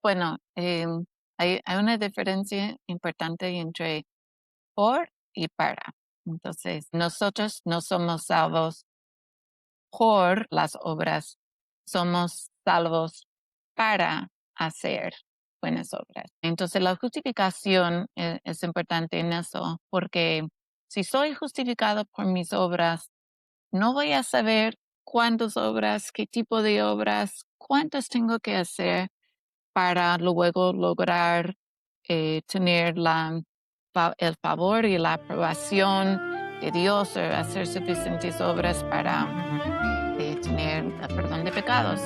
Bueno, hay una diferencia importante entre por y para. Entonces, nosotros no somos salvos por las obras, somos salvos para hacer buenas obras. Entonces, la justificación es importante en eso, porque si soy justificado por mis obras, no voy a saber cuántas obras, qué tipo de obras, cuántas tengo que hacer para luego lograr tener el favor y la aprobación de Dios o hacer suficientes obras para tener el perdón de pecados.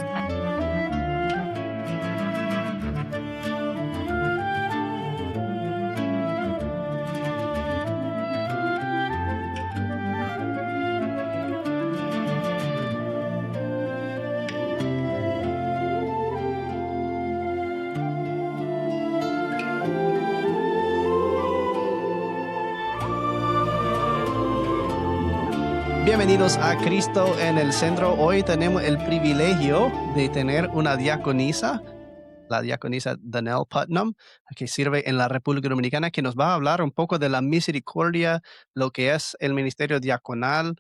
Bienvenidos a Cristo en el Centro. Hoy tenemos el privilegio de tener una diaconisa, la diaconisa Danelle Putnam, que sirve en la República Dominicana, que nos va a hablar un poco de la misericordia, lo que es el ministerio diaconal,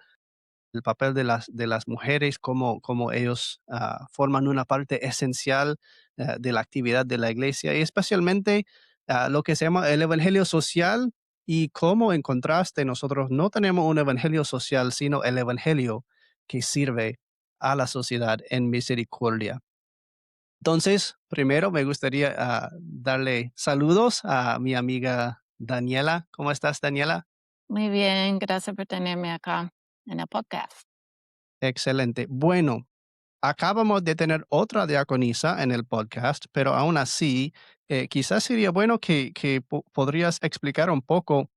el papel de las mujeres, cómo ellos forman una parte esencial de la actividad de la iglesia y especialmente lo que se llama el evangelio social y cómo en contraste nosotros no tenemos un evangelio social, sino el evangelio que sirve a la sociedad en misericordia. Entonces, primero me gustaría darle saludos a mi amiga Daniela. ¿Cómo estás, Daniela? Muy bien, gracias por tenerme acá en el podcast. Excelente. Bueno, acabamos de tener otra diaconisa en el podcast, pero aún así, quizás sería bueno que podrías explicar un poco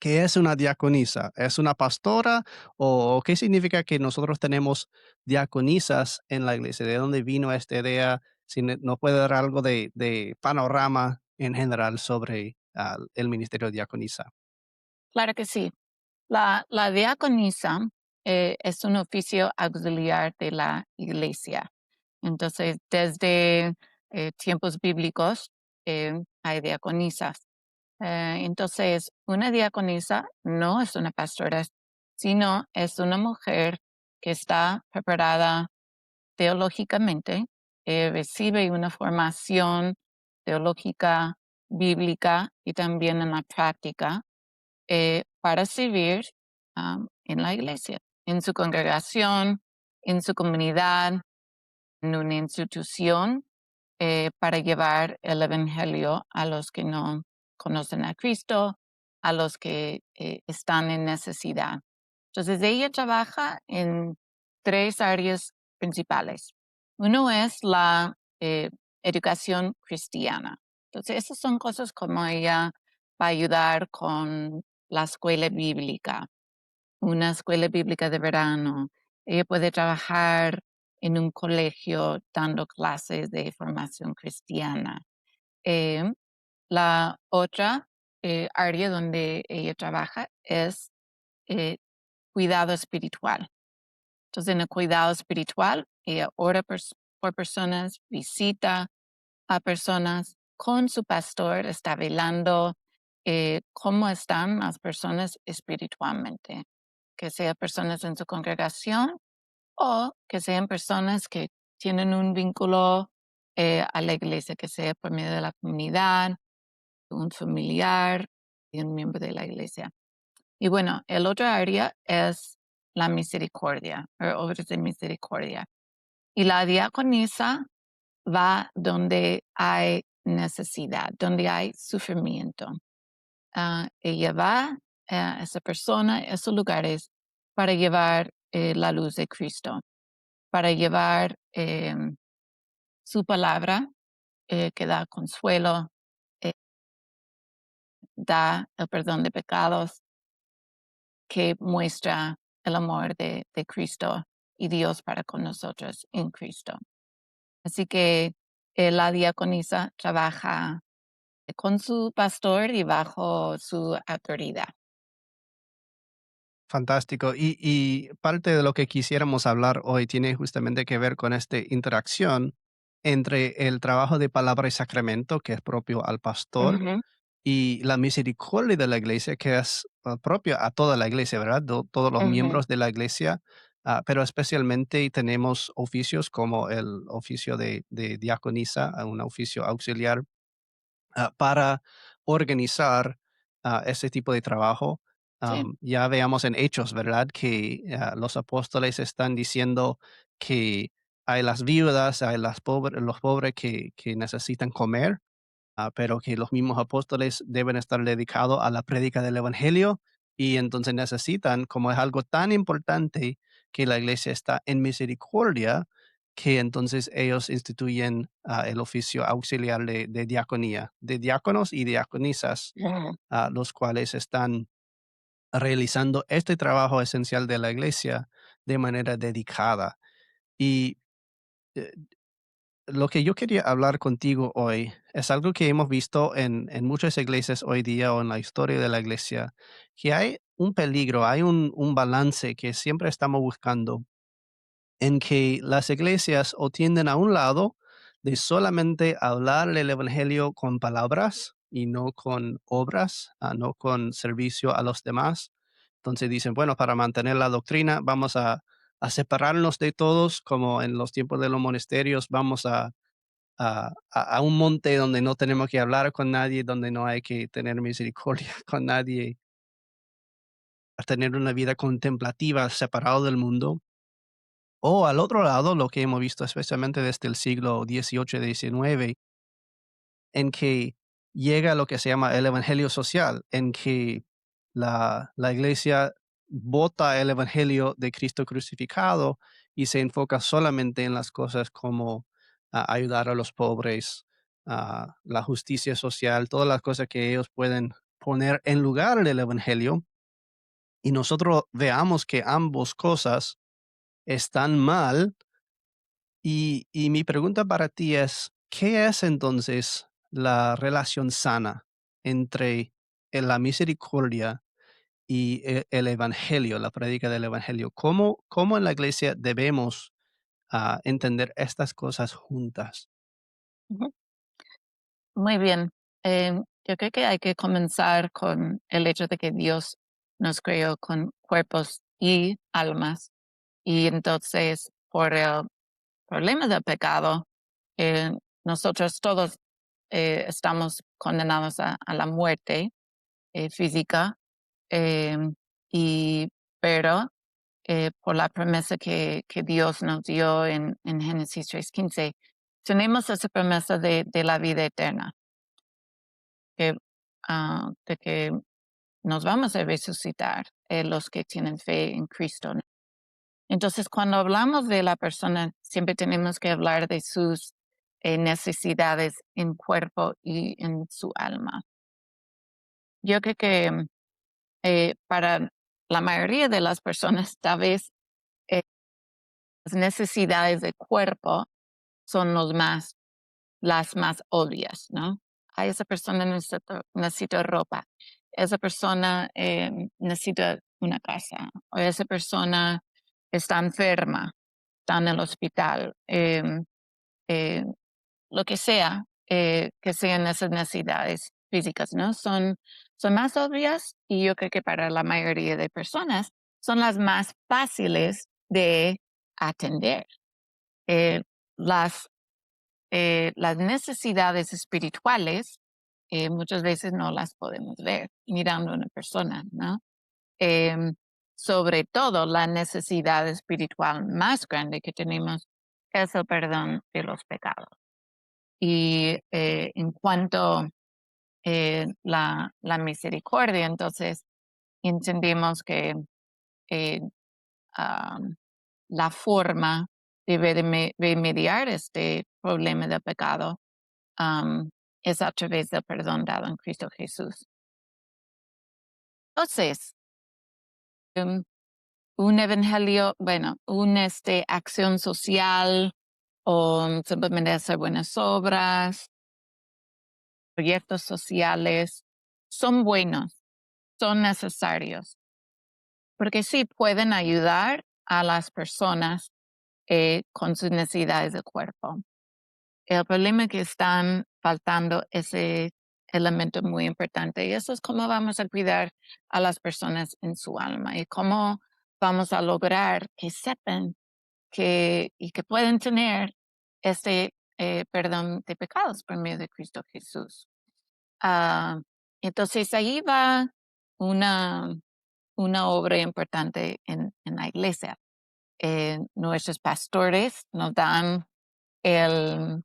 qué es una diaconisa. ¿Es una pastora o qué significa que nosotros tenemos diaconisas en la iglesia? ¿De dónde vino esta idea? Si nos puede dar algo de panorama en general sobre el ministerio de diaconisa. Claro que sí. La diaconisa es un oficio auxiliar de la iglesia. Entonces, desde tiempos bíblicos hay diaconisas. Entonces, una diaconisa no es una pastora, sino es una mujer que está preparada teológicamente, recibe una formación teológica, bíblica y también en la práctica para servir en la iglesia, en su congregación, en su comunidad, en una institución, para llevar el evangelio a los que no conocen a Cristo, a los que están en necesidad. Entonces, ella trabaja en tres áreas principales. Uno es la educación cristiana. Entonces, esas son cosas como ella va a ayudar con la escuela bíblica, una escuela bíblica de verano. Ella puede trabajar en un colegio dando clases de formación cristiana. Eh, la otra área donde ella trabaja es eh, cuidado espiritual. Entonces, en el cuidado espiritual, ella ora por personas, visita a personas con su pastor, está velando cómo están las personas espiritualmente, que sean personas en su congregación o que sean personas que tienen un vínculo a la iglesia, que sea por medio de la comunidad, un familiar y un miembro de la iglesia. Y bueno, el otro área es la misericordia, o obras de misericordia. Y la diaconisa va donde hay necesidad, donde hay sufrimiento. Ella va a esa persona, a esos lugares, para llevar la luz de Cristo, para llevar su palabra que da consuelo, eh, da el perdón de pecados, que muestra el amor de Cristo y Dios para con nosotros en Cristo. Así que la diaconisa trabaja con su pastor y bajo su autoridad. Fantástico. Y parte de lo que quisiéramos hablar hoy tiene justamente que ver con esta interacción entre el trabajo de palabra y sacramento, que es propio al pastor, Ujú, y la misericordia de la iglesia, que es propia a toda la iglesia, ¿verdad? Todos los ujú, miembros de la iglesia, pero especialmente tenemos oficios como el oficio de diaconisa, un oficio auxiliar para organizar ese tipo de trabajo. sí. Ya veamos en Hechos, ¿verdad? Que los apóstoles están diciendo que hay las viudas, hay los pobres que necesitan comer, pero que los mismos apóstoles deben estar dedicados a la prédica del evangelio y entonces necesitan, como es algo tan importante que la iglesia está en misericordia, que entonces ellos instituyen el oficio auxiliar de diaconía, de diáconos y diaconisas, Ujú, los cuales están realizando este trabajo esencial de la iglesia de manera dedicada. Y eh, lo que yo quería hablar contigo hoy es algo que hemos visto en muchas iglesias hoy día o en la historia de la iglesia, que hay un peligro, hay un balance que siempre estamos buscando en que las iglesias o tienden a un lado de solamente hablar el evangelio con palabras y no con obras, no con servicio a los demás. Entonces dicen, bueno, para mantener la doctrina vamos a separarnos de todos, como en los tiempos de los monasterios, vamos a un monte donde no tenemos que hablar con nadie, donde no hay que tener misericordia con nadie, a tener una vida contemplativa separado del mundo. O al otro lado, lo que hemos visto especialmente desde el siglo XVIII y XIX, en que llega lo que se llama el evangelio social, en que la iglesia vota el evangelio de Cristo crucificado y se enfoca solamente en las cosas como ayudar a los pobres, la justicia social, todas las cosas que ellos pueden poner en lugar del evangelio. Y nosotros veamos que ambas cosas están mal y mi pregunta para ti es, ¿qué es entonces la relación sana entre la misericordia y el evangelio, la prédica del evangelio? ¿Cómo en la iglesia debemos entender estas cosas juntas? ujú. Muy bien. Yo creo que hay que comenzar con el hecho de que Dios nos creó con cuerpos y almas. Y entonces, por el problema del pecado, eh, nosotros todos estamos condenados a la muerte física, em, y, pero por la promesa que Dios nos dio en Génesis 3:15, tenemos esa promesa de la vida eterna, que, de que nos vamos a resucitar los que tienen fe en Cristo, ¿no? Entonces, cuando hablamos de la persona, siempre tenemos que hablar de sus necesidades en cuerpo y en su alma. Yo creo que para la mayoría de las personas, tal vez eh, las necesidades de cuerpo son las más obvias, ¿no? A esa persona necesita ropa, esa persona necesita una casa, o esa persona está enferma, está en el hospital, eh, lo que sean esas necesidades físicas, ¿no? Son más obvias y yo creo que para la mayoría de personas son las más fáciles de atender. Eh, las las necesidades espirituales muchas veces no las podemos ver mirando a una persona, ¿no? Em, Sobre todo la necesidad espiritual más grande que tenemos es el perdón de los pecados. Y en cuanto la misericordia, entonces entendemos que eh, am, la forma de mediar este problema del pecado am, es a través del perdón dado en Cristo Jesús. Entonces, em, un evangelio, bueno, una acción social o simplemente hacer buenas obras, proyectos sociales, son buenos, son necesarios, porque sí pueden ayudar a las personas con sus necesidades de cuerpo. El problema es que están faltando ese elemento muy importante y eso es cómo vamos a cuidar a las personas en su alma y cómo vamos a lograr que sepan que pueden tener este perdón de pecados por medio de Cristo Jesús. Ah, entonces ahí va una, una obra importante en la iglesia. Nuestros pastores nos dan el,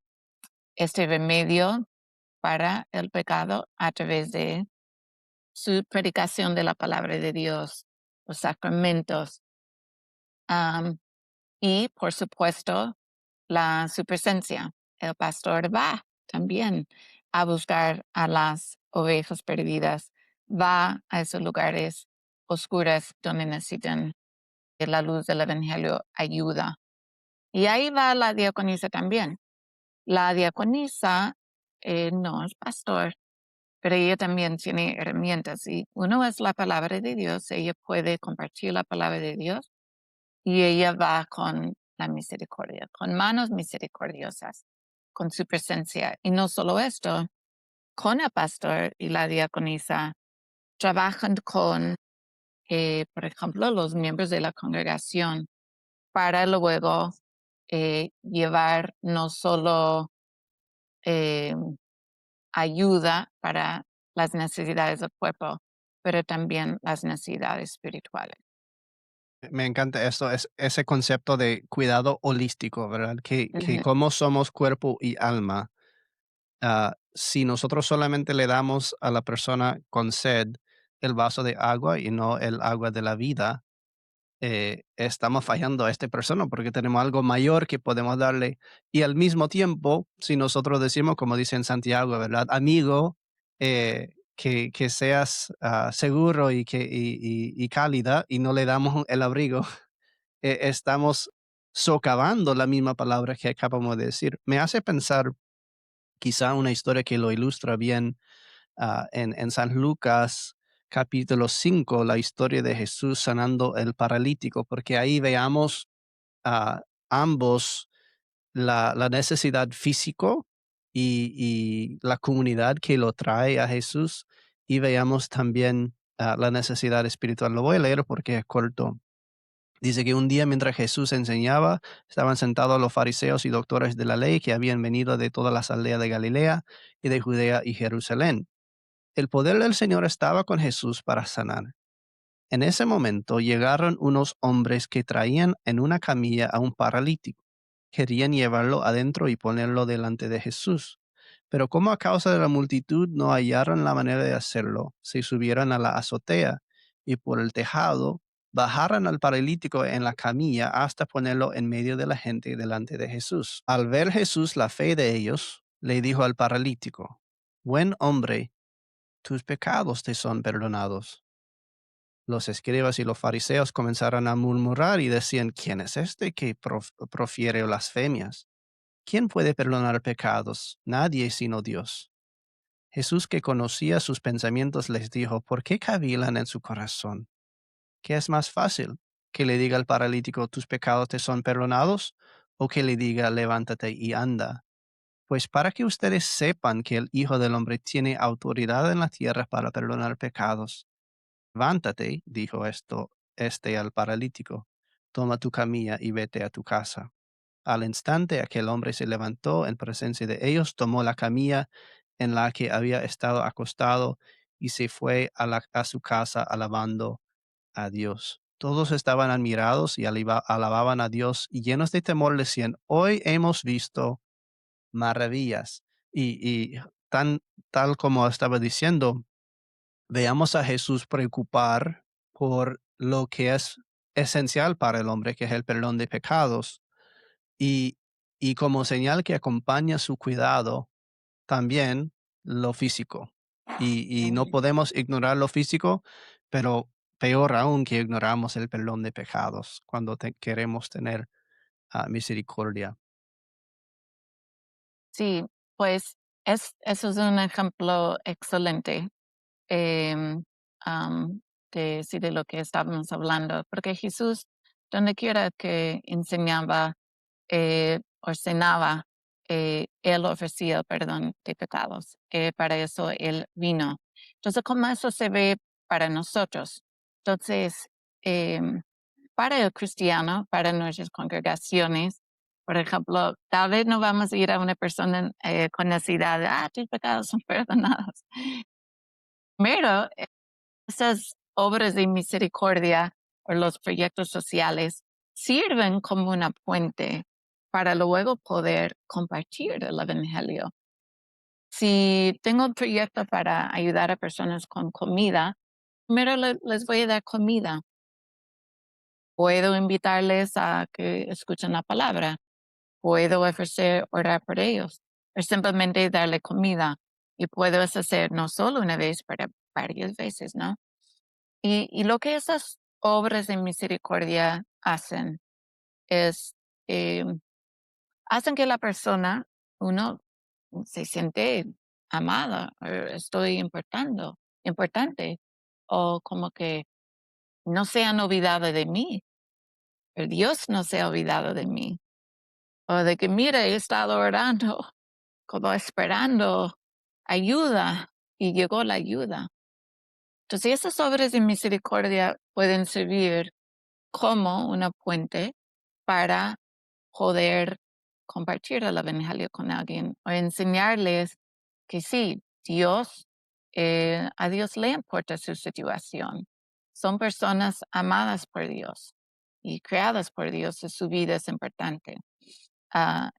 este remedio para el pecado a través de su predicación de la palabra de Dios, los sacramentos, am, y por supuesto su presencia. El pastor va también a buscar a las ovejas perdidas, va a esos lugares oscuros donde necesitan que la luz del evangelio ayuda. Y ahí va la diaconisa también. La diaconisa no es pastor, pero ella también tiene herramientas. Y uno es la palabra de Dios, ella puede compartir la palabra de Dios y ella va con la misericordia, con manos misericordiosas, con su presencia. Y no solo esto, con el pastor y la diaconisa trabajan con, por ejemplo, los miembros de la congregación para luego llevar no solo eh, ayuda para las necesidades del cuerpo, pero también las necesidades espirituales. Me encanta esto, es ese concepto de cuidado holístico, ¿verdad? Que Ujú. como somos cuerpo y alma, si nosotros solamente le damos a la persona con sed el vaso de agua y no el agua de la vida, estamos fallando a esta persona porque tenemos algo mayor que podemos darle. Y al mismo tiempo, si nosotros decimos, como dice en Santiago, ¿verdad? Amigo, que seas seguro y cálida y no le damos el abrigo, estamos socavando la misma palabra que acabamos de decir. Me hace pensar quizá una historia que lo ilustra bien en San Lucas capítulo 5, la historia de Jesús sanando el paralítico, porque ahí veamos a ambos la necesidad físico y la comunidad que lo trae a Jesús y veamos también la necesidad espiritual. Lo voy a leer porque es corto. Dice que un día mientras Jesús enseñaba, estaban sentados los fariseos y doctores de la ley que habían venido de todas las aldeas de Galilea y de Judea y Jerusalén. El poder del Señor estaba con Jesús para sanar. En ese momento llegaron unos hombres que traían en una camilla a un paralítico. Querían llevarlo adentro y ponerlo delante de Jesús. Pero como a causa de la multitud no hallaron la manera de hacerlo, se subieron a la azotea y por el tejado bajaron al paralítico en la camilla hasta ponerlo en medio de la gente delante de Jesús. Al ver Jesús la fe de ellos, le dijo al paralítico, Buen hombre, tus pecados te son perdonados. Los escribas y los fariseos comenzaron a murmurar y decían, ¿quién es este que profiere blasfemias? ¿Quién puede perdonar pecados? Nadie sino Dios. Jesús, que conocía sus pensamientos, les dijo, ¿por qué cavilan en su corazón? ¿Qué es más fácil? ¿Que le diga al paralítico, tus pecados te son perdonados? ¿O que le diga, levántate y anda? Pues para que ustedes sepan que el Hijo del Hombre tiene autoridad en la tierra para perdonar pecados. Levántate, dijo este al paralítico, toma tu camilla y vete a tu casa. Al instante aquel hombre se levantó en presencia de ellos, tomó la camilla en la que había estado acostado y se fue a su casa alabando a Dios. Todos estaban admirados y alababan a Dios y llenos de temor decían, hoy hemos visto maravillas. Y tal como estaba diciendo, veamos a Jesús preocupar por lo que es esencial para el hombre, que es el perdón de pecados, y, y como señal que acompaña su cuidado, también lo físico. Y no podemos ignorar lo físico, pero peor aún que ignoramos el perdón de pecados cuando queremos tener misericordia. Sí, pues eso es un ejemplo excelente em, am, sí, de lo que estábamos hablando, porque Jesús, donde quiera que enseñaba, ordenaba, Él ofrecía el perdón de pecados. Para eso Él vino. Entonces, ¿cómo eso se ve para nosotros? Entonces, em, para el cristiano, para nuestras congregaciones, por ejemplo, tal vez no vamos a ir a una persona con necesidad de, tus pecados son perdonados. Pero esas obras de misericordia o los proyectos sociales sirven como una puente para luego poder compartir el evangelio. Si tengo un proyecto para ayudar a personas con comida, primero les voy a dar comida. Puedo invitarles a que escuchen la palabra. Puedo ofrecer orar por ellos. O simplemente darle comida. Y puedo hacer no solo una vez, pero varias veces, ¿no? Y lo que esas obras de misericordia hacen es, eh, hacen que la persona, uno se siente amada, o estoy importante, o como que no se han olvidado de mí, el Dios no se ha olvidado de mí, o de que mira, he estado orando, como esperando ayuda, y llegó la ayuda. Entonces esas obras de misericordia pueden servir como una puente para poder compartir el evangelio con alguien o enseñarles que sí, a Dios le importa su situación. Son personas amadas por Dios y creadas por Dios y su vida es importante.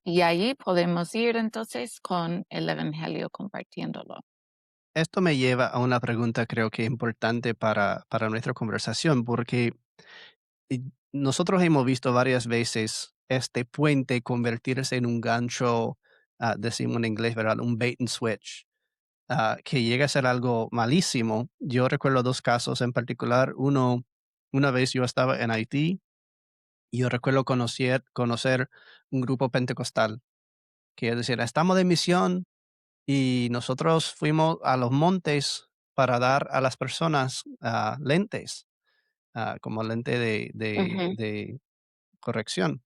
Y allí podemos ir entonces con el evangelio compartiéndolo. Esto me lleva a una pregunta creo que importante para nuestra conversación, porque nosotros hemos visto varias veces este puente convertirse en un gancho, decimos en inglés, ¿verdad? Un bait and switch, que llega a ser algo malísimo. Yo recuerdo dos casos en particular. Una vez yo estaba en Haití y yo recuerdo conocer un grupo pentecostal que es decir, estamos de misión y nosotros fuimos a los montes para dar a las personas lentes, como lente Ujú, de corrección.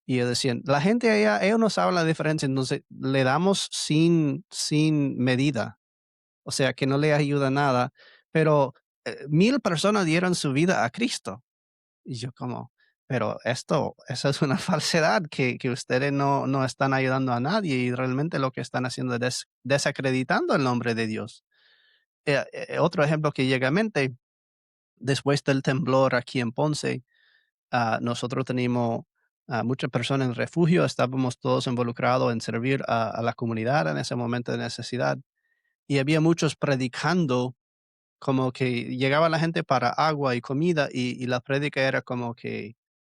Y ellos decían, la gente allá, ellos no saben la diferencia, entonces le damos sin medida, o sea, que no le ayuda nada, pero 1000 personas dieron su vida a Cristo. Y yo como, pero eso es una falsedad, que ustedes no están ayudando a nadie y realmente lo que están haciendo es desacreditando el nombre de Dios. Otro ejemplo que llega a mente, después del temblor aquí en Ponce, nosotros teníamos muchas personas en refugio, estábamos todos involucrados en servir a la comunidad en ese momento de necesidad y había muchos predicando como que llegaba la gente para agua y comida y la prédica era como que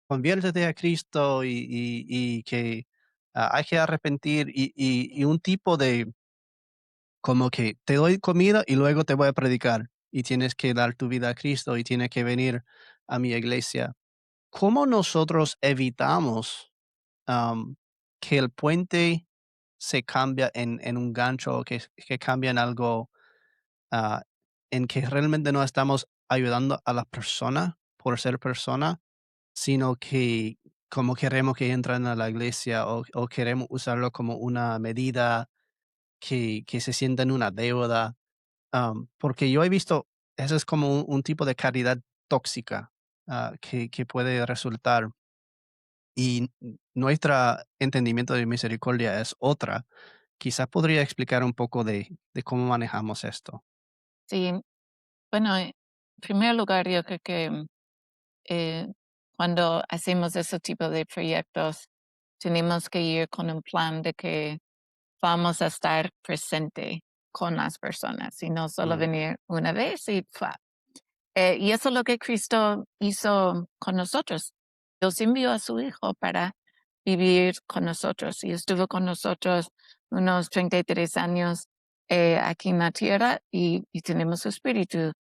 conviértete a Cristo y que hay que arrepentir y un tipo de como que te doy comida y luego te voy a predicar y tienes que dar tu vida a Cristo y tienes que venir a mi iglesia. ¿Cómo nosotros evitamos am, que el puente se cambia en un gancho o que cambia en algo ah, en que realmente no estamos ayudando a la persona por ser persona, sino que como queremos que entren a la iglesia o queremos usarlo como una medida que se sienta en una deuda? Porque yo he visto, eso es como un tipo de caridad tóxica que puede resultar y nuestro entendimiento de misericordia es otra. Quizás podría explicar un poco de cómo manejamos esto. sí, bueno, en primer lugar, yo creo que eh, cuando hacemos ese tipo de proyectos, tenemos que ir con un plan de que vamos a estar presente con las personas y no solo Mm. venir una vez y ¡fua! Y eso es lo que Cristo hizo con nosotros. Dios envió a su Hijo para vivir con nosotros y estuvo con nosotros unos 33 años aquí en la tierra y tenemos su espíritu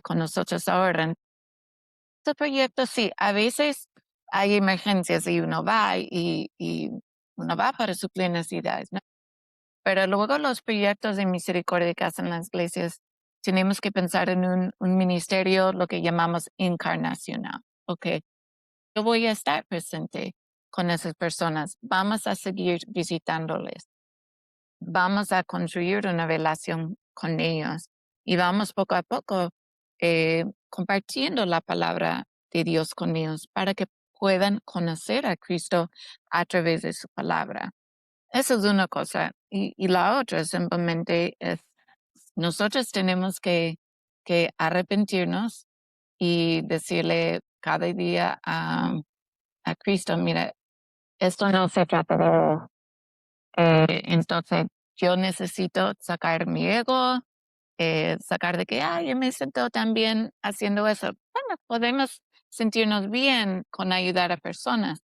con nosotros ahora. Este proyecto sí, a veces hay emergencias y uno va y uno va para suplir necesidades, ¿no? Pero luego los proyectos de misericordia que hacen las iglesias, tenemos que pensar en un ministerio, lo que llamamos encarnacional. Ok, yo voy a estar presente con esas personas, vamos a seguir visitándoles, vamos a construir una relación con ellos y vamos poco a poco compartiendo la palabra de Dios con ellos para que puedan conocer a Cristo a través de su palabra. Esa es una cosa. Y la otra simplemente es, nosotros tenemos que arrepentirnos y decirle cada día a Cristo, mira, esto no se trata de entonces, yo necesito sacar mi ego, sacar de que, ay, yo me siento tan bien haciendo eso. Bueno, podemos sentirnos bien con ayudar a personas,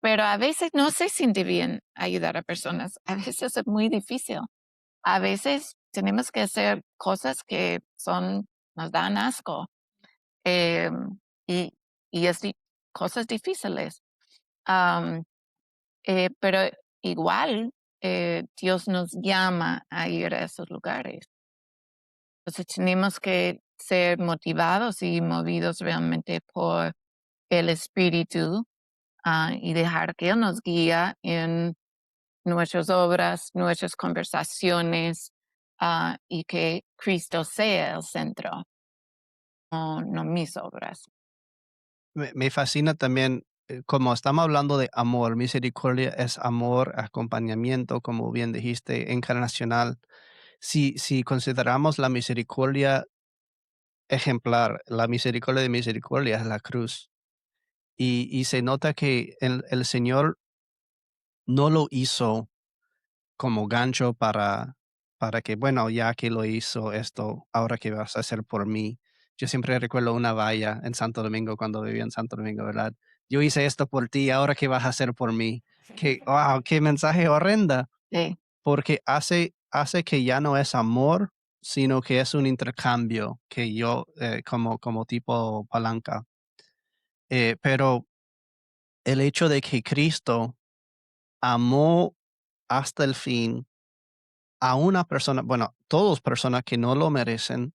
pero a veces no se siente bien ayudar a personas. A veces es muy difícil. A veces tenemos que hacer cosas que nos dan asco em, y, y cosas difíciles. Pero igual Dios nos llama a ir a esos lugares. Entonces tenemos que ser motivados y movidos realmente por el Espíritu y dejar que Él nos guíe en nuestras obras, nuestras conversaciones y que Cristo sea el centro, no mis obras. Me fascina también, como estamos hablando de amor, misericordia es amor, acompañamiento, como bien dijiste, encarnacional. Si consideramos la misericordia ejemplar, la misericordia de misericordia es la cruz. Y se nota que el Señor no lo hizo como gancho para que, bueno, ya que lo hizo esto, ahora qué vas a hacer por mí. Yo siempre recuerdo una valla en Santo Domingo cuando vivía en Santo Domingo, ¿verdad? Yo hice esto por ti, ahora qué vas a hacer por mí. Que, wow, qué mensaje horrenda, Sí. porque hace que ya no es amor, sino que es un intercambio que yo, como tipo palanca. Pero el hecho de que Cristo amó hasta el fin a una persona, bueno, todos personas que no lo merecen,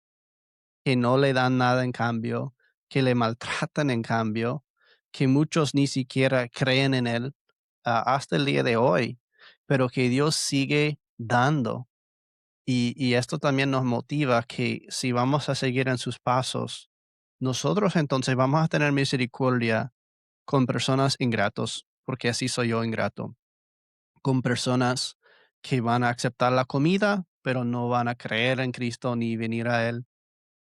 que no le dan nada en cambio, que le maltratan en cambio, que muchos ni siquiera creen en él hasta el día de hoy, pero que Dios sigue dando. Y esto también nos motiva que si vamos a seguir en sus pasos, nosotros entonces vamos a tener misericordia con personas ingratos, porque así soy yo ingrato, con personas que van a aceptar la comida, pero no van a creer en Cristo ni venir a Él.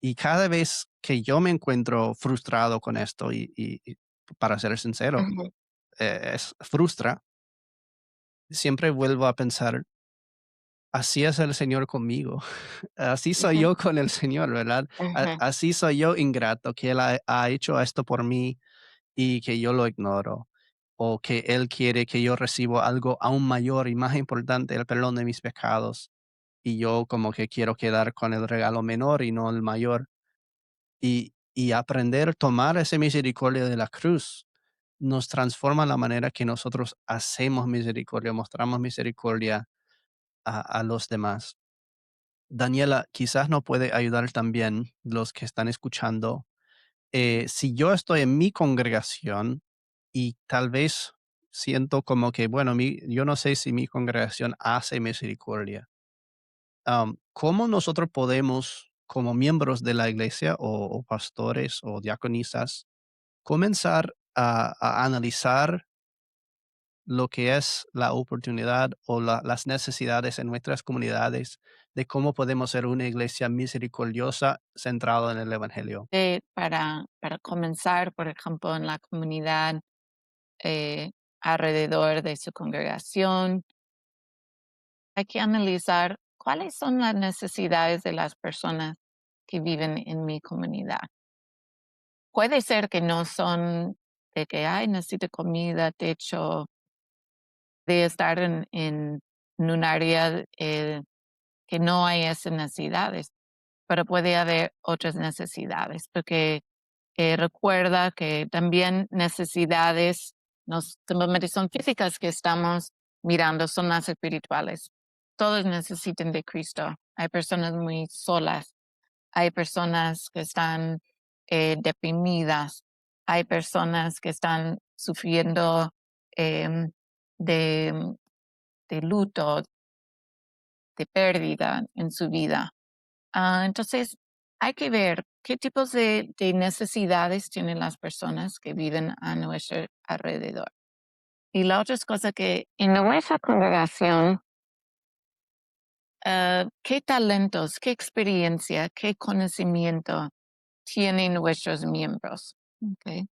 Y cada vez que yo me encuentro frustrado con esto, y para ser sincero, Ujú, es frustra, siempre vuelvo a pensar, así es el Señor conmigo, así soy ujú, yo con el Señor, ¿verdad? ujú, Así soy yo ingrato, que Él ha hecho esto por mí y que yo lo ignoro, o que Él quiere que yo reciba algo aún mayor y más importante, el perdón de mis pecados, y yo como que quiero quedar con el regalo menor y no el mayor. Y aprender a tomar esa misericordia de la cruz nos transforma la manera que nosotros hacemos misericordia, mostramos misericordia a los demás. Daniela, quizás no puede ayudar también los que están escuchando. Si yo estoy en mi congregación y tal vez siento como que, bueno, yo no sé si mi congregación hace misericordia. ¿Cómo nosotros podemos, como miembros de la iglesia o pastores o diaconisas, comenzar a analizar lo que es la oportunidad o las necesidades en nuestras comunidades de cómo podemos ser una iglesia misericordiosa centrada en el Evangelio? para comenzar, por ejemplo, en la comunidad eh, alrededor de su congregación, hay que analizar cuáles son las necesidades de las personas que viven en mi comunidad. Puede ser que no son de que, ay, necesito comida, techo, de estar en un área que no hay esas necesidades, pero puede haber otras necesidades, porque recuerda que también necesidades no simplemente son físicas que estamos mirando, son las espirituales. Todos necesitan de Cristo. Hay personas muy solas, hay personas que están deprimidas, hay personas que están sufriendo em, de, de luto, de pérdida en su vida. Entonces, hay que ver qué tipos de necesidades tienen las personas que viven a nuestro alrededor. Y la otra es cosa que en nuestra congregación, qué talentos, qué experiencia, qué conocimiento tienen nuestros miembros. ¿Ok?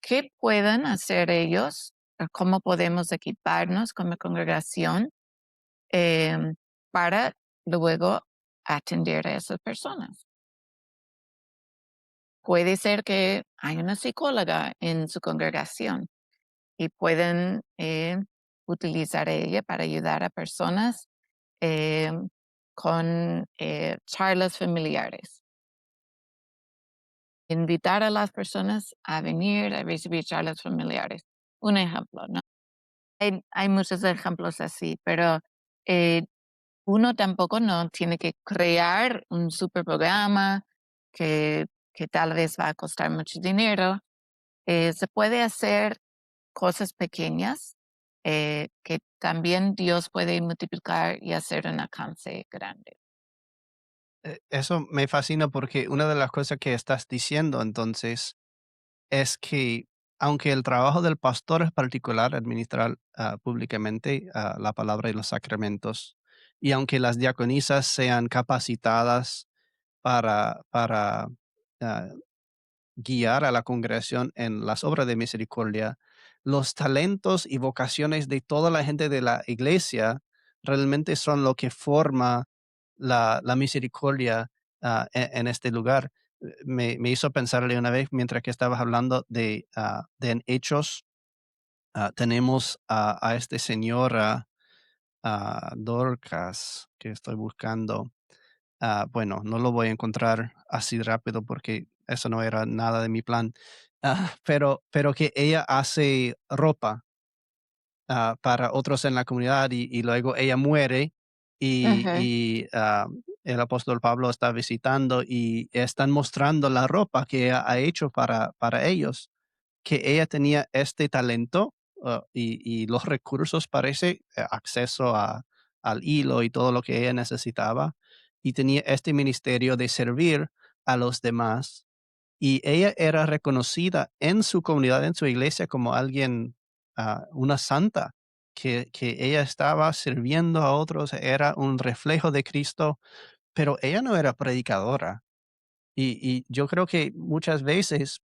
¿Qué pueden hacer ellos? ¿O cómo podemos equiparnos como congregación em, para luego atender a esas personas? Puede ser que hay una psicóloga en su congregación y pueden utilizar ella para ayudar a personas em, con charlas familiares. Invitar a las personas a venir a recibir charlas familiares. Un ejemplo, ¿no? Hay muchos ejemplos así, pero eh, uno tampoco no tiene que crear un super programa que, que tal vez va a costar mucho dinero. Se puede hacer cosas pequeñas que también Dios puede multiplicar y hacer un alcance grande. Eso me fascina porque una de las cosas que estás diciendo entonces es que aunque el trabajo del pastor es particular, administrar públicamente la palabra y los sacramentos, y aunque las diaconisas sean capacitadas para ah, guiar a la congregación en las obras de misericordia, los talentos y vocaciones de toda la gente de la iglesia realmente son lo que forma la misericordia en este lugar. Me hizo pensarle una vez mientras que estabas hablando de en Hechos, tenemos a este señor, a Dorcas, que estoy buscando. Bueno, no lo voy a encontrar así rápido porque eso no era nada de mi plan. Pero que ella hace ropa para otros en la comunidad y luego ella muere Ujú, y el apóstol Pablo está visitando y están mostrando la ropa que ella ha hecho para ellos, que ella tenía este talento y los recursos, parece, acceso al hilo y todo lo que ella necesitaba, y tenía este ministerio de servir a los demás. Y ella era reconocida en su comunidad, en su iglesia, como alguien, una santa, que ella estaba sirviendo a otros, era un reflejo de Cristo, pero ella no era predicadora. Y yo creo que muchas veces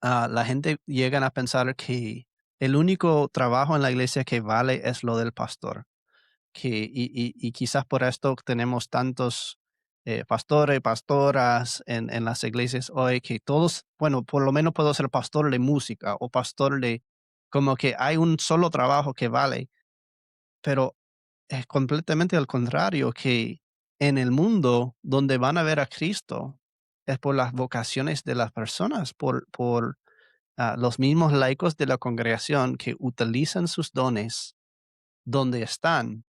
la gente llegan a pensar que el único trabajo en la iglesia que vale es lo del pastor, y quizás por esto tenemos tantos pastores, pastoras en las iglesias hoy, que todos, bueno, por lo menos puedo ser pastor de música o pastor de, como que hay un solo trabajo que vale, pero es completamente al contrario, que en el mundo donde van a ver a Cristo es por las vocaciones de las personas, por los mismos laicos de la congregación que utilizan sus dones donde están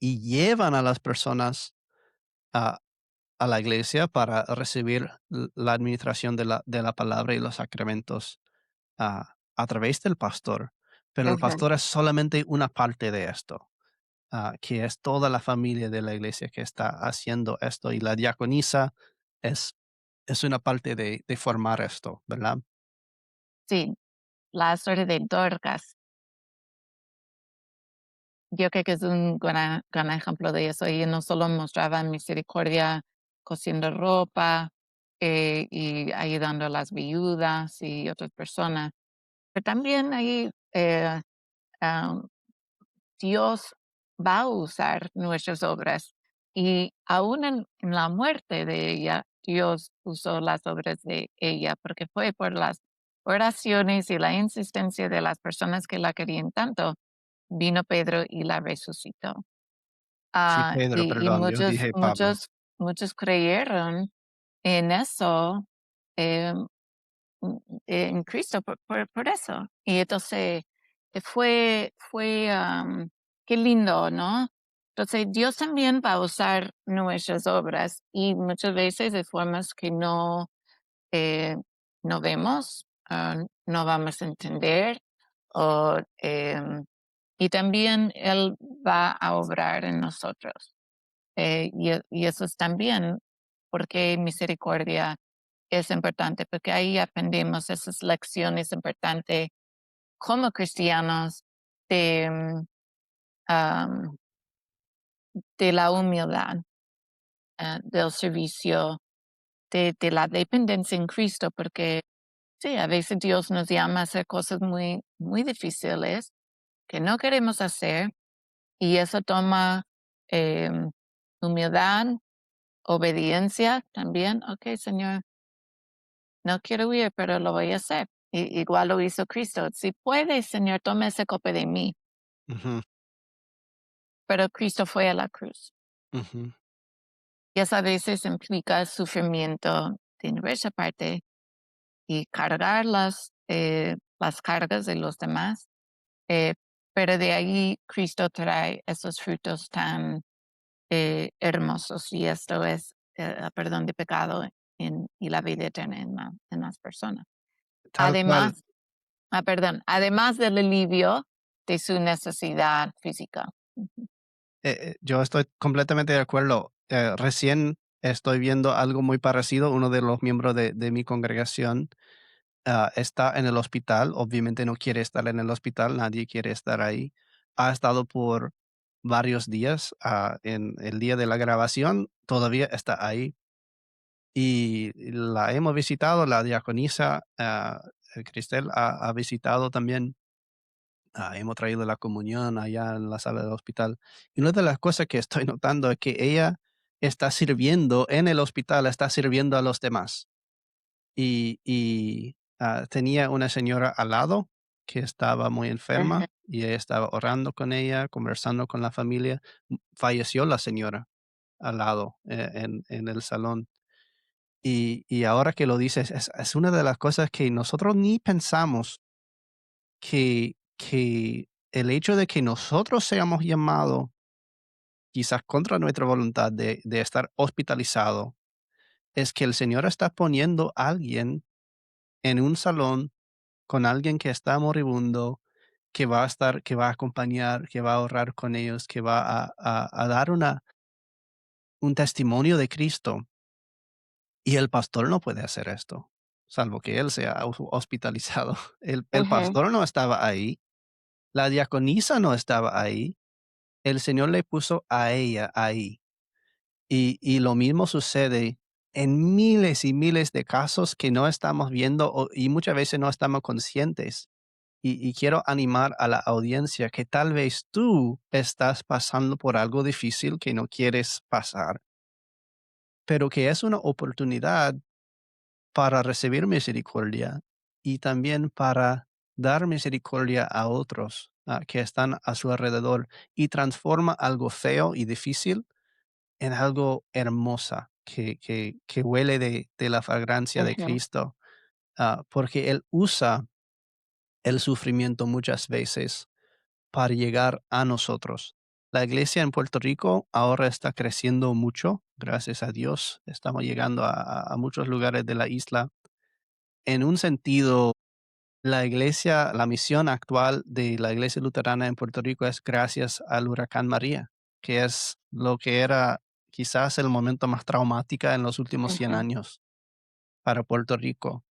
y llevan a las personas a, a la iglesia para recibir la administración de la palabra y los sacramentos a través del pastor. Pero el ujú. pastor es solamente una parte de esto, que es toda la familia de la iglesia que está haciendo esto, y la diaconisa es, es una parte de formar esto, ¿verdad? Sí, la historia de Dorcas, yo creo que es un gran ejemplo de eso. Ella no solo mostraba misericordia cosiendo ropa y ayudando a las viudas y otras personas, pero también ahí Dios va a usar nuestras obras y aún en la muerte de ella, Dios usó las obras de ella porque fue por las oraciones y la insistencia de las personas que la querían tanto, vino Pedro y la resucitó. Sí, Pedro, Y perdón, yo muchos, dije Pablo. muchos, muchos creyeron en eso, em, en Cristo por eso. Y entonces qué lindo, ¿no? Entonces Dios también va a usar nuestras obras y muchas veces de formas que eh, no vemos, no vamos a entender, Y también Él va a obrar en nosotros. Y eso es también porque misericordia es importante, porque ahí aprendemos esas lecciones importantes como cristianos de, am, de la humildad, del servicio, de la dependencia en Cristo, porque sí, a veces Dios nos llama a hacer cosas muy, muy difíciles que no queremos hacer y eso toma em, humildad, obediencia también. Ok, Señor, no quiero huir, pero lo voy a hacer. Igual lo hizo Cristo. Si puedes, Señor, toma ese cope de mí. Ujú, Pero Cristo fue a la cruz. ujú. Y eso a veces implica sufrimiento de nuestra parte y cargar las cargas de los demás. eh, pero de ahí Cristo trae esos frutos tan hermosos y esto es el perdón de pecado y la vida eterna en las personas. Tal cual. Además, además del alivio de su necesidad física. Ujú. Yo estoy completamente de acuerdo. Recién estoy viendo algo muy parecido. Uno de los miembros de mi congregación está en el hospital. Obviamente no quiere estar en el hospital, nadie quiere estar ahí. Ha estado por varios días. En el día de la grabación todavía está ahí. Y la hemos visitado, la diaconisa Cristel ha visitado también. Hemos traído la comunión allá en la sala del hospital. Y una de las cosas que estoy notando es que ella está sirviendo en el hospital, está sirviendo a los demás. Tenía una señora al lado que estaba muy Ujú, enferma y ella estaba orando con ella, conversando con la familia. Falleció la señora al lado en el salón. Y ahora que lo dices, es una de las cosas que nosotros ni pensamos que el hecho de que nosotros seamos llamados, quizás contra nuestra voluntad, de estar hospitalizado, es que el Señor está poniendo a alguien en un salón con alguien que está moribundo, que va a acompañar, que va a orar con ellos, que va a dar un testimonio de Cristo. Y el pastor no puede hacer esto, salvo que él sea hospitalizado. El ujú, pastor no estaba ahí, la diaconisa no estaba ahí. El Señor le puso a ella ahí. Y lo mismo sucede en miles y miles de casos que no estamos viendo y muchas veces no estamos conscientes. Y quiero animar a la audiencia que tal vez tú estás pasando por algo difícil que no quieres pasar, pero que es una oportunidad para recibir misericordia y también para dar misericordia a otros que están a su alrededor y transforma algo feo y difícil en algo hermosa que huele de la fragancia de ujú, Cristo, porque Él usa el sufrimiento muchas veces para llegar a nosotros. La iglesia en Puerto Rico ahora está creciendo mucho, gracias a Dios. Estamos llegando a muchos lugares de la isla. En un sentido, la iglesia, la misión actual de la iglesia luterana en Puerto Rico es gracias al huracán María, que es lo que era quizás el momento más traumático en los últimos 100 ujú, años para Puerto Rico.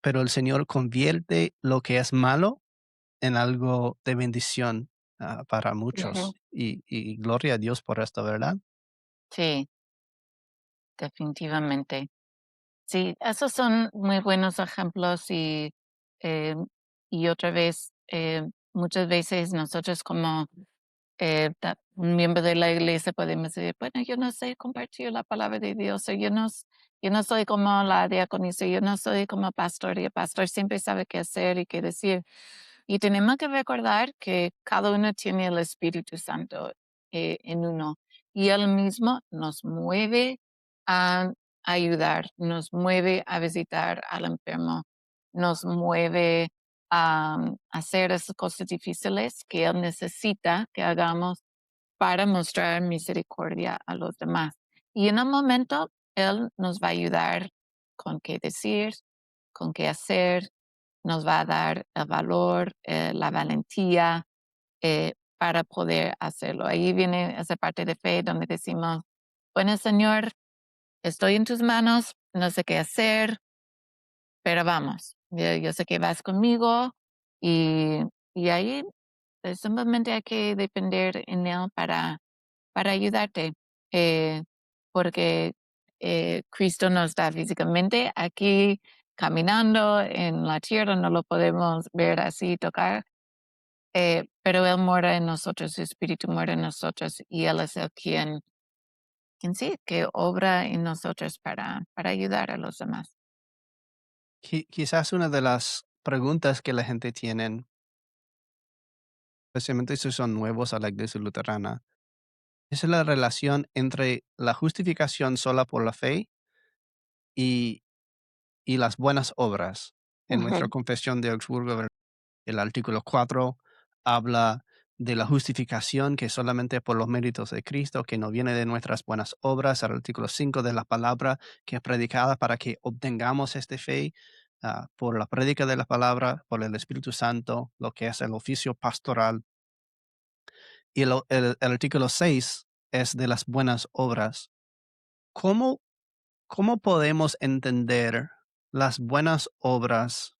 Pero el Señor convierte lo que es malo en algo de bendición para ujú. muchos. Y gloria a Dios por esto, ¿verdad? Sí, definitivamente. Sí, esos son muy buenos ejemplos eh, y otra vez, muchas veces nosotros como un miembro de la iglesia podemos decir, bueno, yo no sé compartir la palabra de Dios, o yo no soy como la diaconisa, yo no soy como pastor, y el pastor siempre sabe qué hacer y qué decir. Y tenemos que recordar que cada uno tiene el Espíritu Santo en uno y Él mismo nos mueve a ayudar, nos mueve a visitar al enfermo, nos mueve a hacer esas cosas difíciles que Él necesita que hagamos para mostrar misericordia a los demás. Y en un momento Él nos va a ayudar con qué decir, con qué hacer, nos va a dar el valor, la valentía para poder hacerlo. Ahí viene esa parte de fe donde decimos, bueno, Señor, estoy en tus manos, no sé qué hacer, pero vamos, yo sé que vas conmigo y, y ahí simplemente hay que depender en Él para ayudarte, eh, porque Cristo no está físicamente aquí caminando en la tierra, no lo podemos ver así, tocar, pero Él mora en nosotros, su Espíritu mora en nosotros y Él es el quien sí, que obra en nosotros para ayudar a los demás. Quizás una de las preguntas que la gente tiene, especialmente si son nuevos a la iglesia luterana, es la relación entre la justificación sola por la fe y, y las buenas obras. En nuestra Ujú. confesión de Augsburgo, el artículo 4 habla de la justificación que solamente por los méritos de Cristo, que no viene de nuestras buenas obras. El artículo 5 de la palabra que es predicada para que obtengamos esta fe por la prédica de la palabra, por el Espíritu Santo, lo que es el oficio pastoral. Y el artículo 6 es de las buenas obras. ¿Cómo, cómo podemos entender las buenas obras,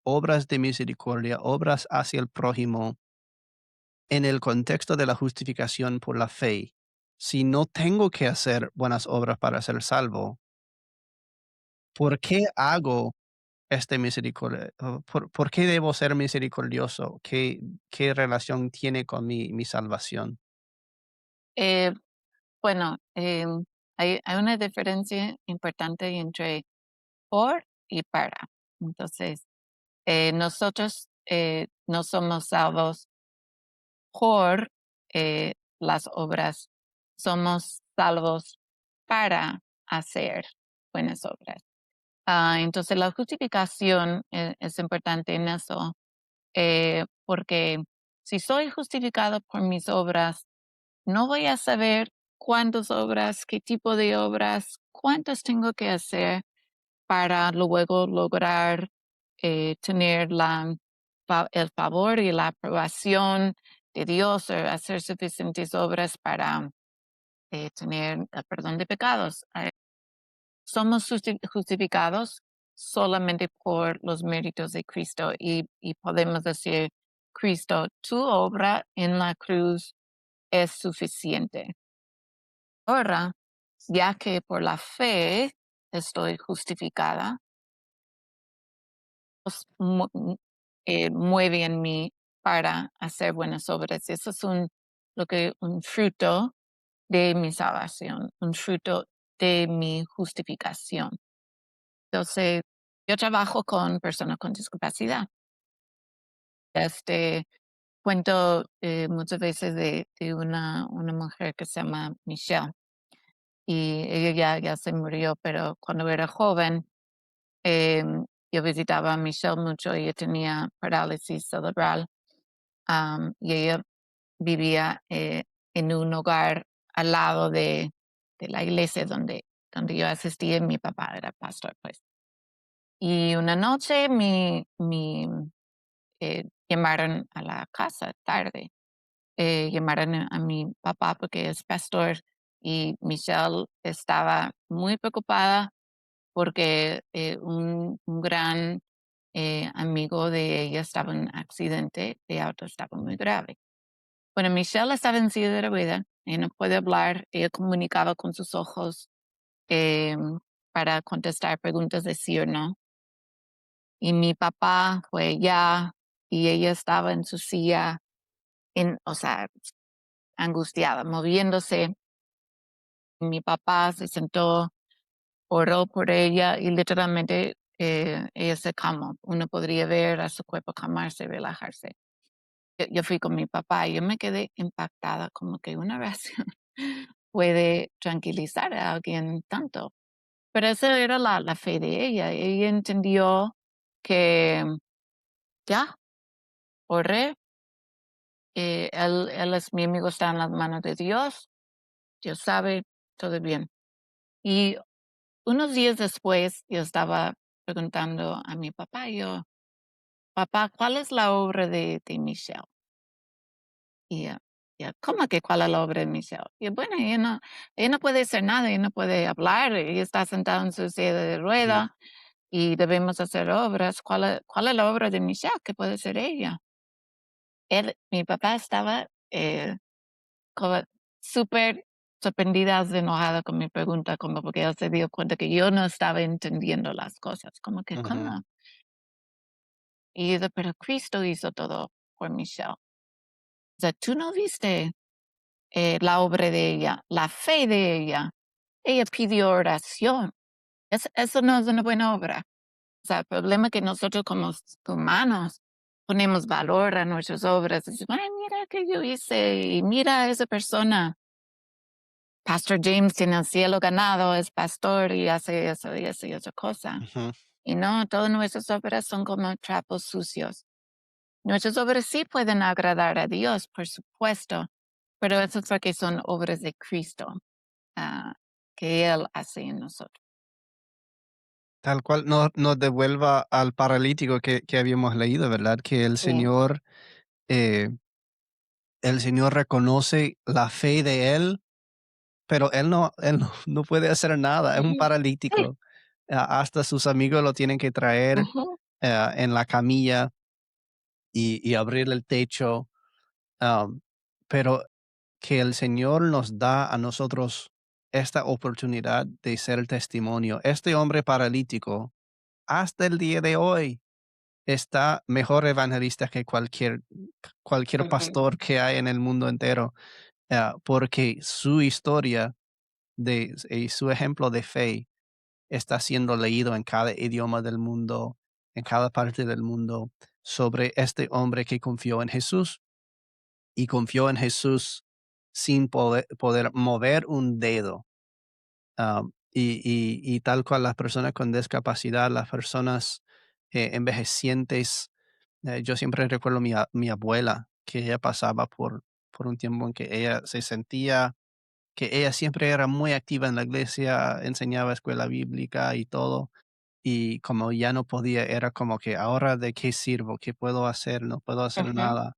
obras de misericordia, obras hacia el prójimo, en el contexto de la justificación por la fe? Si no tengo que hacer buenas obras para ser salvo, ¿por qué hago este misericordia? ¿Por qué debo ser misericordioso? ¿Qué relación tiene con mi salvación? Eh, bueno, hay una diferencia importante entre por y para. Entonces, nosotros no somos salvos por las obras, somos salvos para hacer buenas obras. Entonces, la justificación es importante en eso, porque si soy justificado por mis obras, no voy a saber cuántas obras, qué tipo de obras, cuántas tengo que hacer para luego lograr tener el favor y la aprobación de Dios o hacer suficientes obras para tener el perdón de pecados. Somos justificados solamente por los méritos de Cristo y podemos decir, Cristo, tu obra en la cruz es suficiente. Ahora, ya que por la fe estoy justificada, Dios mueve en mí para hacer buenas obras. Eso es un fruto de mi salvación, un fruto de mi justificación. Entonces, yo trabajo con personas con discapacidad. Este, cuento muchas veces de una mujer que se llama Michelle y ella ya se murió, pero cuando era joven, yo visitaba a Michelle mucho. Ella tenía parálisis cerebral, y ella vivía en un hogar al lado de la iglesia donde yo asistía. Mi papá era pastor, pues. Y una noche llamaron a la casa tarde, llamaron a mi papá porque es pastor y Michelle estaba muy preocupada porque un gran amigo de ella estaba en un accidente de auto, estaba muy grave. Bueno, Michelle estaba en silla de rueda, ella no puede hablar, ella comunicaba con sus ojos para contestar preguntas de sí o no. Y mi papá fue allá y ella estaba en su silla, o sea, angustiada, moviéndose. Mi papá se sentó, oró por ella y literalmente ella se calmó. Uno podría ver a su cuerpo calmarse, relajarse. Yo fui con mi papá y yo me quedé impactada, como que una oración puede tranquilizar a alguien tanto. Pero esa era la fe de ella. Ella entendió que ya, oré, él es mi amigo, está en las manos de Dios, Dios sabe, todo bien. Y unos días después yo estaba preguntando a mi papá, yo, papá, ¿cuál es la obra de Michelle? Y ¿cómo que cuál es la obra de Michelle? Y bueno, ella no puede hacer nada, ella no puede hablar, ella está sentada en su silla de Ujú, rueda y debemos hacer obras. ¿Cuál es la obra de Michelle? ¿Qué puede ser ella? Mi papá estaba como súper sorprendida, enojada con mi pregunta, como porque él se dio cuenta que yo no estaba entendiendo las cosas, como que, ujú. ¿cómo? Y yo, pero Cristo hizo todo por Michelle. O sea, tú no viste la obra de ella, la fe de ella. Ella pidió oración. Eso no es una buena obra. O sea, el problema es que nosotros como humanos ponemos valor a nuestras obras. Decimos, ay, mira que yo hice y mira a esa persona. Pastor James tiene el cielo ganado, es pastor y hace eso y eso y otra cosa. Ujú. Y no, todas nuestras obras son como trapos sucios. Nuestras obras sí pueden agradar a Dios, por supuesto, pero eso es porque son obras de Cristo, ah, que Él hace en nosotros. Tal cual nos devuelva al paralítico que habíamos leído, ¿verdad? Que Sí. eh, el Señor reconoce la fe de él, pero él no no puede hacer nada, es un Ujú. Sí. paralítico. Hasta sus amigos lo tienen que traer, Ujú, en la camilla y abrirle el techo, am, pero que el Señor nos da a nosotros esta oportunidad de ser el testimonio. Este hombre paralítico, hasta el día de hoy, está mejor evangelista que cualquier ujú. pastor que hay en el mundo entero, porque su historia y su ejemplo de fe está siendo leído en cada idioma del mundo, en cada parte del mundo, sobre este hombre que confió en Jesús y confió en Jesús sin poder mover un dedo. Y tal cual las personas con discapacidad, las personas envejecientes. Yo siempre recuerdo mi abuela, que ella pasaba por un tiempo en que ella se sentía que ella siempre era muy activa en la iglesia, enseñaba escuela bíblica y todo, y como ya no podía, era como que ahora de qué sirvo, qué puedo hacer, no puedo hacer Ujú, nada.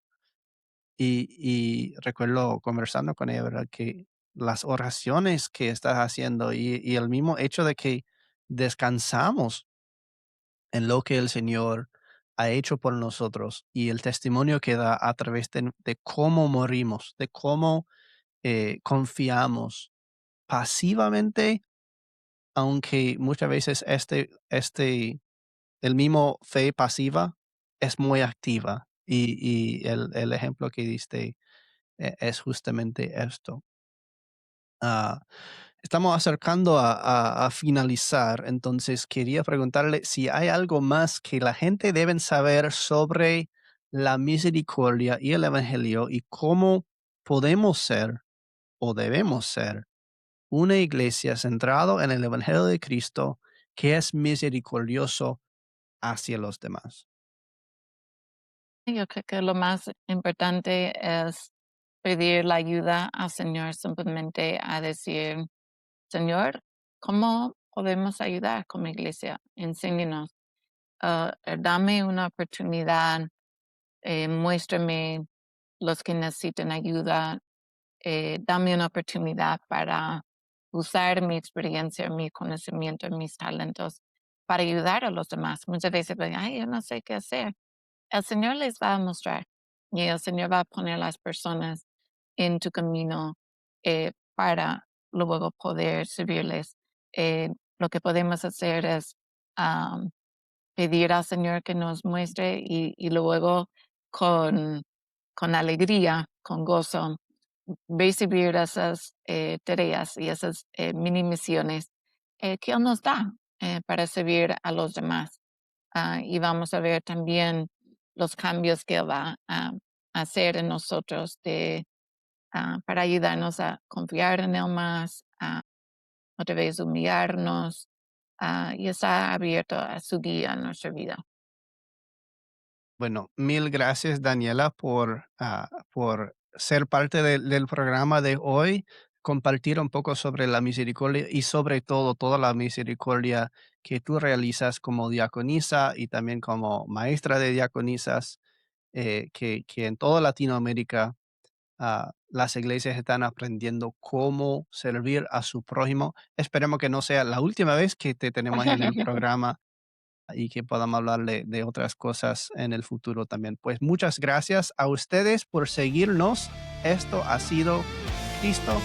Y recuerdo conversando con ella, ¿verdad? Que las oraciones que estás haciendo y el mismo hecho de que descansamos en lo que el Señor ha hecho por nosotros y el testimonio que da a través de cómo morimos, de cómo confiamos pasivamente, aunque muchas veces el mismo fe pasiva es muy activa y el ejemplo que diste es justamente esto. Ah, Estamos acercando a finalizar, entonces quería preguntarle si hay algo más que la gente deben saber sobre la misericordia y el evangelio y cómo podemos ser o debemos ser una iglesia centrado en el evangelio de Cristo que es misericordioso hacia los demás. yo creo que lo más importante es pedir la ayuda al Señor, simplemente a decir, Señor, ¿cómo podemos ayudar como iglesia? Enséñenos, dame una oportunidad, muéstrame los que necesitan ayuda, dame una oportunidad para usar mi experiencia, mi conocimiento, mis talentos para ayudar a los demás. Muchas veces, ven, ay, yo no sé qué hacer. El Señor les va a mostrar y el Señor va a poner las personas en tu camino para luego poder servirles. Lo que podemos hacer es am, pedir al Señor que nos muestre y luego con, con alegría, con gozo, recibir esas tareas y esas mini misiones que Él nos da para servir a los demás. Y vamos a ver también los cambios que Él va a hacer en nosotros para ayudarnos a confiar en Él más, a otra vez humillarnos y estar abierto a su guía en nuestra vida. Bueno, mil gracias, Daniela, por ser parte del programa de hoy. compartir un poco sobre la misericordia y sobre todo toda la misericordia que tú realizas como diaconisa y también como maestra de diaconisas, que en toda Latinoamérica las iglesias están aprendiendo cómo servir a su prójimo. Esperemos que no sea la última vez que te tenemos en el programa y que podamos hablar de otras cosas en el futuro también. Pues muchas gracias a ustedes por seguirnos. Esto ha sido Cristo